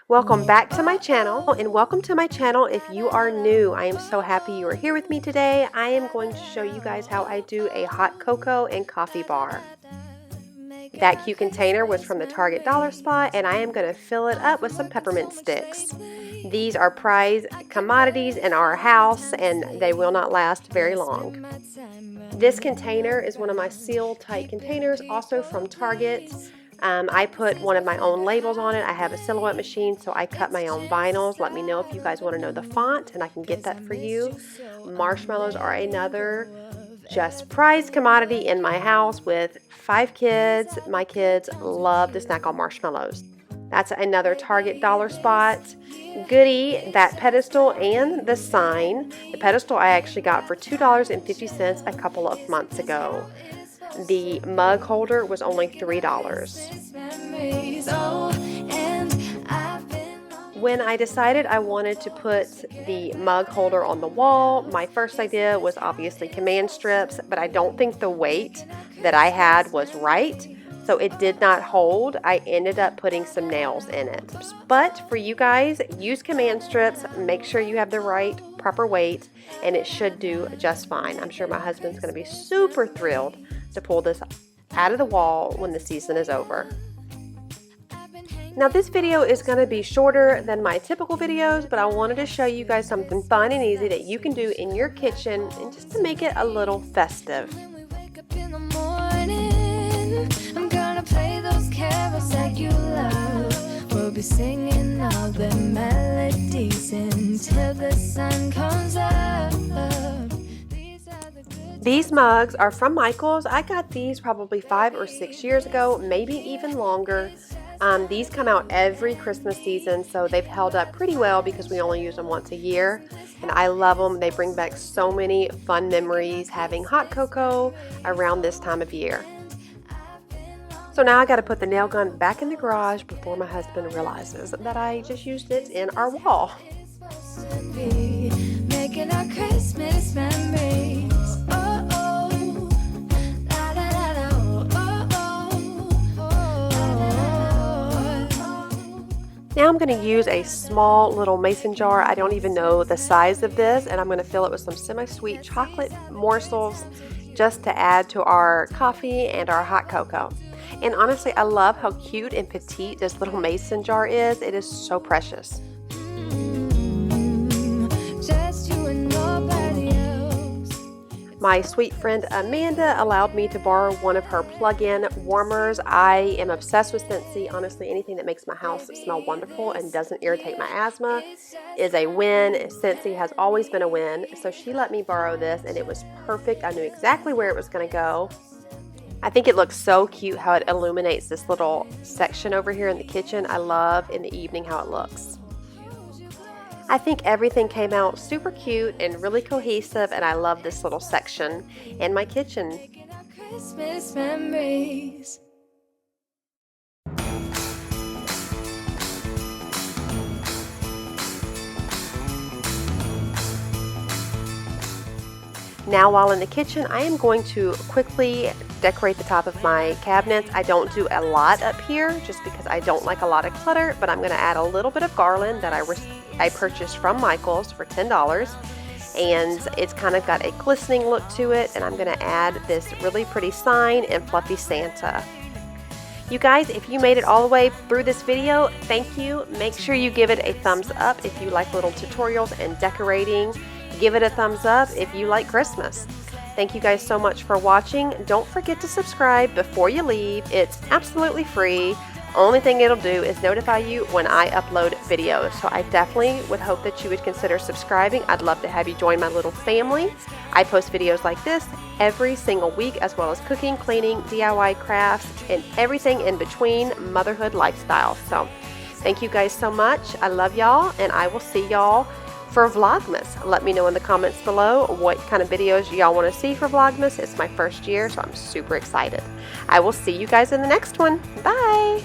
Welcome back to my channel, and welcome to my channel if you are new. I am so happy you are here with me today. I am going to show you guys how I do a hot cocoa and coffee bar. That cute container was from the Target dollar spot, and I am going to fill it up with some peppermint sticks. These are prized commodities in our house, and they will not last very long. This container is one of my seal-tight containers, also from Target. I put one of my own labels on it. I have a silhouette machine, so I cut my own vinyls. Let me know if you guys want to know the font, and I can get that for you. Marshmallows are another just prized commodity in my house with 5 kids. My kids love to snack on marshmallows. That's another Target dollar spot goodie, that pedestal and the sign. The pedestal I actually got for $2.50 a couple of months ago. The mug holder was only $3. When I decided I wanted to put the mug holder on the wall, my first idea was obviously command strips, but I don't think the weight that I had was right, so it did not hold. I ended up putting some nails in it. But for you guys, use command strips, make sure you have the right proper weight, and it should do just fine. I'm sure my husband's going to be super thrilled to pull this out of the wall when the season is over. Now this video is going to be shorter than my typical videos, but I wanted to show you guys something fun and easy that you can do in your kitchen and just to make it a little festive. I'm gonna play those carols that you love. We'll be singing all the melodies until the sun comes up. These mugs are from Michael's. I got these probably 5 or 6 years ago, maybe even longer. These come out every Christmas season, so they've held up pretty well because we only use them once a year. And I love them. They bring back so many fun memories having hot cocoa around this time of year. So now I got to put the nail gun back in the garage before my husband realizes that I just used it in our wall. Making our Christmas memories. Now I'm going to use a small little mason jar. I don't even know the size of this, and I'm going to fill it with some semi-sweet chocolate morsels just to add to our coffee and our hot cocoa. And honestly, I love how cute and petite this little mason jar is. It is so precious. Just you and nobody else. My sweet friend Amanda allowed me to borrow one of her plug-in warmers. I am obsessed with Scentsy. Honestly, anything that makes my house smell wonderful and doesn't irritate my asthma is a win. Scentsy has always been a win. So she let me borrow this, and it was perfect. I knew exactly where it was going to go. I think it looks so cute how it illuminates this little section over here in the kitchen. I love in the evening how it looks. I think everything came out super cute and really cohesive, and I love this little section in my kitchen. Christmas memories. Now while in the kitchen, I am going to quickly decorate the top of my cabinets. I don't do a lot up here just because I don't like a lot of clutter, but I'm going to add a little bit of garland that I purchased from Michael's for $10, and it's kind of got a glistening look to it, and I'm going to add this really pretty sign and fluffy Santa. You guys, if you made it all the way through this video, thank you. Make sure you give it a thumbs up if you like little tutorials and decorating. Give it a thumbs up if you like Christmas. Thank you guys so much for watching. Don't forget to subscribe before you leave. It's absolutely free. Only thing it'll do is notify you when I upload videos. So I definitely would hope that you would consider subscribing. I'd love to have you join my little family. I post videos like this every single week, as well as cooking, cleaning, DIY crafts, and everything in between motherhood lifestyle. So thank you guys so much. I love y'all, and I will see y'all for Vlogmas. Let me know in the comments below what kind of videos y'all want to see for Vlogmas. It's my first year, so I'm super excited. I will see you guys in the next one. Bye!